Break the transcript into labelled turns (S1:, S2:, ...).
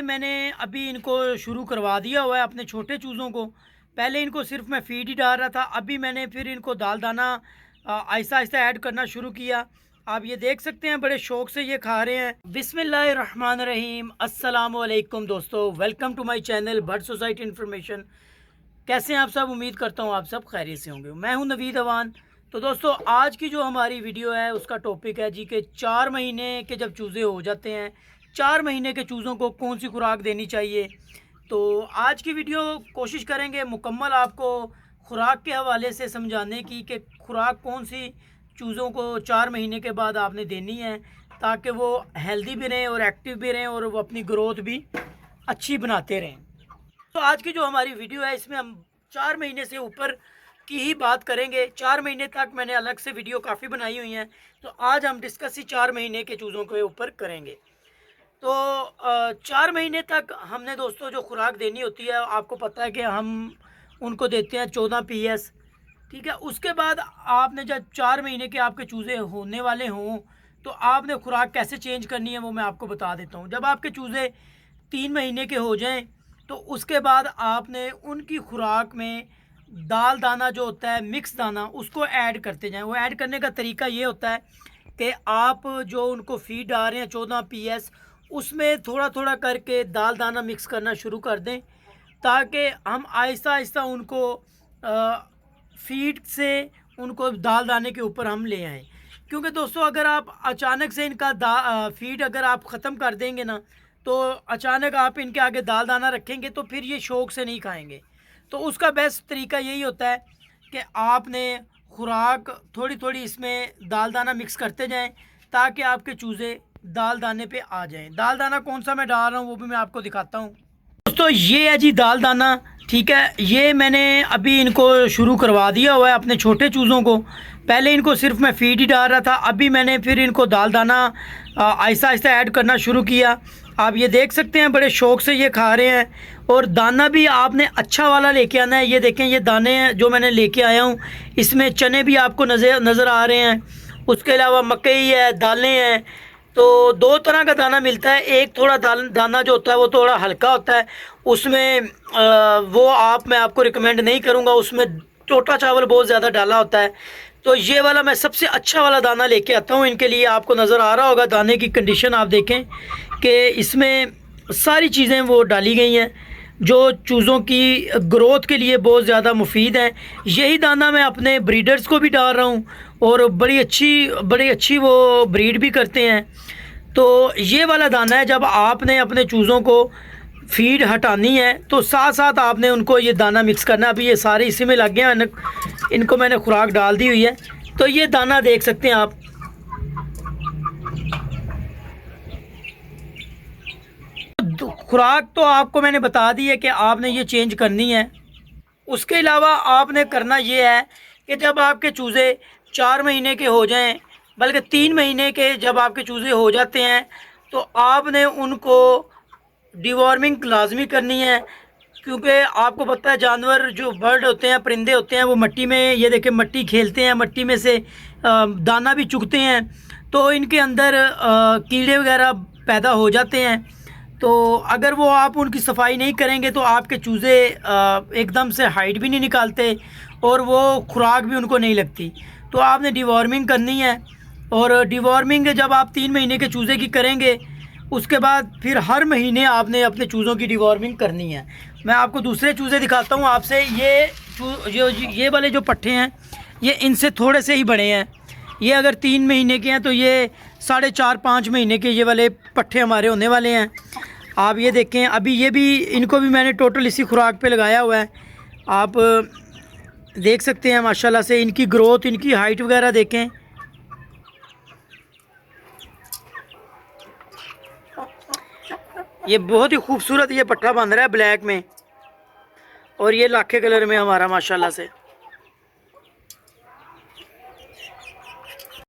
S1: मैंने अभी इनको शुरू करवा दिया हुआ है अपने छोटे चूज़ों को। पहले इनको सिर्फ मैं फीड ही डाल रहा था, अभी मैंने फिर इनको दाल दाना आहिस्ता आहिस्ता ऐड करना शुरू किया। आप ये देख सकते हैं बड़े शौक़ से ये खा रहे हैं। बिस्मिल्लाहिर्रहमानिर्रहीम, अस्सलाम वालेकुम दोस्तों, welcome to my channel bird society information. कैसे हैं आप सब? उम्मीद करता हूँ आप सब खैरियत से होंगे। मैं हूँ नवीद अवान। तो दोस्तों आज की जो हमारी वीडियो है उसका टॉपिक है जी कि 4 महीने के जब चूज़े हो जाते हैं, 4 महीने के चूज़ों को कौन सी खुराक देनी चाहिए। तो आज की वीडियो कोशिश करेंगे मुकम्मल आपको खुराक के हवाले से समझाने की कि खुराक कौन सी चूज़ों को 4 महीने के बाद आपने देनी है, ताकि वो हेल्दी भी रहें और एक्टिव भी रहें और वो अपनी ग्रोथ भी अच्छी बनाते रहें। तो आज की जो हमारी वीडियो है इसमें हम 4 महीने से ऊपर की ही बात करेंगे। 4 महीने तक मैंने अलग से वीडियो काफ़ी बनाई हुई हैं, तो आज हम डिस्कस ही 4 महीने के चूज़ों के ऊपर करेंगे। तो 4 महीने तक हमने दोस्तों जो खुराक देनी होती है, आपको पता है कि हम उनको देते हैं 14 PS, ठीक है। उसके बाद आपने जब 4 महीने के आपके चूज़े होने वाले हों तो आपने खुराक कैसे चेंज करनी है वो मैं आपको बता देता हूँ। जब आपके चूज़े 3 महीने के हो जाएं तो उसके बाद आपने उनकी खुराक में दाल दाना जो होता है, मिक्स दाना, उसको ऐड करते जाएं। वो ऐड करने का तरीका ये होता है कि आप जो उनको फीड डाल रहे हैं 14 PS, उसमें थोड़ा थोड़ा करके दाल दाना मिक्स करना शुरू कर दें, ताकि हम आहिस्ता आहिस्ता उनको फीड से उनको दाल दाने के ऊपर हम ले आएँ। क्योंकि दोस्तों अगर आप अचानक से इनका फीड अगर आप ख़त्म कर देंगे ना, तो अचानक आप इनके आगे दाल दाना रखेंगे तो फिर ये शौक़ से नहीं खाएंगे। तो उसका बेस्ट तरीका यही होता है कि आपने खुराक थोड़ी थोड़ी इसमें दाल दाना मिक्स करते जाएं, ताकि आपके चूज़े दाल दाने पे आ जाएं। दाल दाना कौन सा मैं डाल रहा हूँ वो भी मैं आपको दिखाता हूँ। दोस्तों ये है जी दाल दाना, ठीक है। ये मैंने अभी इनको शुरू करवा दिया हुआ है अपने छोटे चूज़ों को। पहले इनको सिर्फ मैं फीड ही डाल रहा था, अभी मैंने फिर इनको दाल दाना आहिस्ता आहिस्ता ऐड करना शुरू किया। आप ये देख सकते हैं बड़े शौक़ से ये खा रहे हैं। और दाना भी आपने अच्छा वाला लेके आना है। ये देखें, ये दाने जो मैंने लेके आया हूँ, इसमें चने भी आपको नज़र आ रहे हैं। उसके अलावा मकई है, दालें हैं। तो 2 तरह का दाना मिलता है। एक थोड़ा दाना जो होता है वो थोड़ा हल्का होता है, उसमें वो मैं आपको रिकमेंड नहीं करूँगा, उसमें टोटा चावल बहुत ज़्यादा डाला होता है। तो ये वाला मैं सबसे अच्छा वाला दाना लेके आता हूँ इनके लिए। आपको नज़र आ रहा होगा दाने की कंडीशन, आप देखें कि इसमें सारी चीज़ें वो डाली गई हैं जो चूज़ों की ग्रोथ के लिए बहुत ज़्यादा मुफीद हैं। यही दाना मैं अपने ब्रीडर्स को भी डाल रहा हूँ और बड़ी अच्छी वो ब्रीड भी करते हैं। तो ये वाला दाना है, जब आपने अपने चूज़ों को फीड हटानी है तो साथ साथ आपने उनको ये दाना मिक्स करना है। अभी ये सारे इसी में लग गए हैं, इनको मैंने खुराक डाल दी हुई है। तो ये दाना देख सकते हैं आप। खुराक तो आपको मैंने बता दी है कि आपने ये चेंज करनी है। उसके अलावा आपने करना ये है कि जब आपके चूज़े 4 महीने के हो जाएं, बल्कि 3 महीने के जब आपके चूज़े हो जाते हैं, तो आपने उनको डिवॉर्मिंग लाजमी करनी है। क्योंकि आपको पता है जानवर जो बर्ड होते हैं, परिंदे होते हैं, वो मिट्टी में, ये देखें, मिट्टी खेलते हैं, मिट्टी में से दाना भी चुगते हैं, तो इनके अंदर कीड़े वगैरह पैदा हो जाते हैं। तो अगर वो आप उनकी सफाई नहीं करेंगे तो आपके चूज़े एकदम से हाइट भी नहीं निकालते और वो खुराक भी उनको नहीं लगती। तो आपने डिवॉर्मिंग करनी है। और डिवॉर्मिंग जब आप 3 महीने के चूज़े की करेंगे, उसके बाद फिर हर महीने आपने अपने चूज़ों की डिवॉर्मिंग करनी है। मैं आपको दूसरे चूज़े दिखाता हूँ आपसे। ये वाले जो पट्ठे हैं, ये इनसे थोड़े से ही बड़े हैं। ये अगर 3 महीने के हैं तो ये 4.5-5 महीने के ये वाले पट्ठे हमारे होने वाले हैं। आप ये देखें, अभी ये भी, इनको भी मैंने टोटल इसी खुराक पे लगाया हुआ है। आप देख सकते हैं माशाल्लाह से इनकी ग्रोथ, इनकी हाइट वगैरह देखें। ये बहुत ही खूबसूरत ये पट्ठा बन रहा है ब्लैक में, और ये लाखे कलर में हमारा माशाल्लाह से।